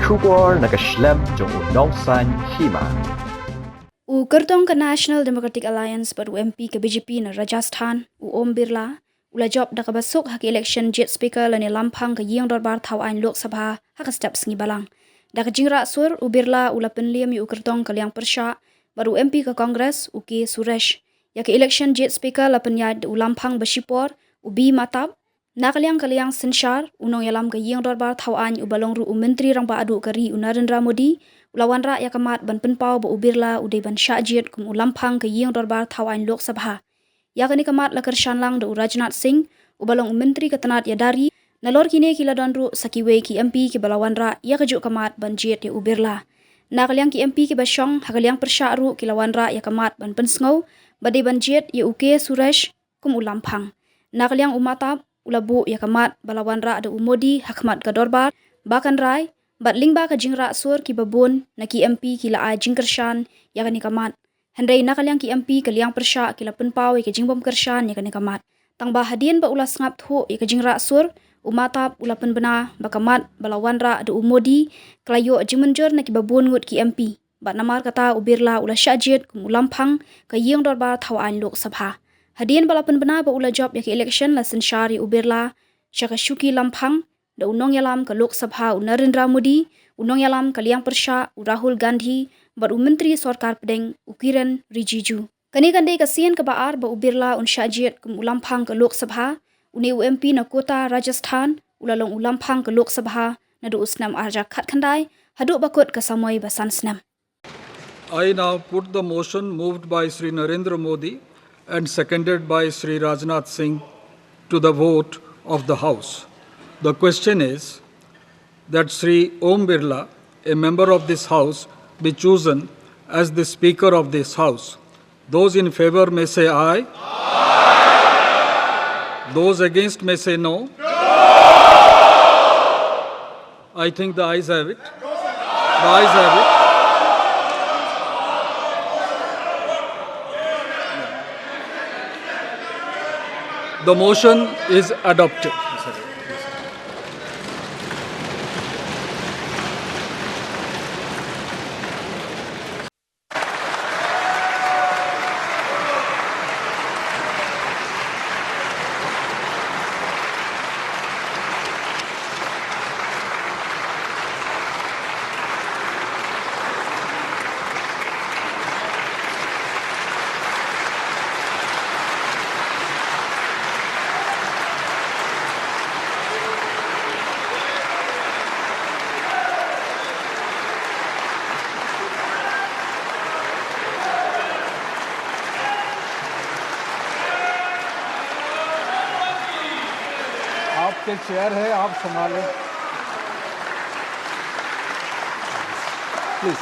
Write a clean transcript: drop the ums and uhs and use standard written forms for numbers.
Shubor nakaslem jong unongsan Hima. Kertong ke National Democratic Alliance baru MP ke BJP na Rajasthan Om Birla ula job dah kabasuk hak election jet speaker lani Lamphang ke Ying Dorbar Thau Ain Lok Sabha hak step sengi balang. Dah ke Jingrah sur Birla ula penliam yu kertong ke Liang Persha baru MP ke Kongres Uki Suresh. Ya ke election jet speaker la penyad Lamphang Bashipor ubi matab nak kaliang sensyar unong yalam ke Ying Dorbar Thau Ain ubalong ru menteri rang ba adu kari Narendra Modi ulawan ra ya kamat ban penpau ba Birla udai ban syajit kum Lamphang ke Ying Dorbar Thau Ain Lok Sabha. Ya kini kamat la kershan lang da Rajnath Singh ubalong menteri ketenat ya dari nalor kini kila don ru sakiwe ki MP ki balawan ra ya kejuk kamat ban jet ya Birla. Nak kaliang ki MP ki basyong hakaliang persya ru kilawan ra ya kamat ban pensngau badai ban jet ya uke Suresh kum Lamphang. Nak kaliang umatab ulabu ya kamat balawan ra ada Modi hakmat ke Dorbar bahkan rai bat lingba ke Jingrah sur ki babun na ki MP ki la jingkershan ya kani kamat handai nak kaliang ki MP ke Liang Persha ki la penpau ke jingbom kershan ya kani kamat tang ba hadien ba ulas ngap thu ya ke Jingrah sur umatap ula penbena ba kamat balawan ra ada Modi klayo jimenjer na ki babun ngut ki MP bat namar kata Birla ula syajit kum Lamphang ke Ying Dorbar Thau Ain Lok Sabha. Hadian balapan benar ba ula job ya ke election la sensyari Birla syaka syuki Lamphang da unong yalam ke Lok Sabha Narendra Modi unong yalam ke Liang Persha Rahul Gandhi bar menteri sarkar pedeng Kiren Rijiju. Kani kandai kasian ke baar ba Birla syajit kum Lamphang ke Lok Sabha une UMP na kota Rajasthan ulalong Lamphang ke Lok Sabha na do usnam arja khat khandai haduk bakut ke samoi basan snam. I now put the motion moved by Sri Narendra Modi and seconded by Sri Rajnath Singh to the vote of the House. The question is that Sri Om Birla, a member of this House, be chosen as the Speaker of this House. Those in favor may say aye. Aye. Those against may say no. No. I think the ayes have it. The ayes have it. The motion is adopted. आपके चेयर है, आप संभालें प्लीज।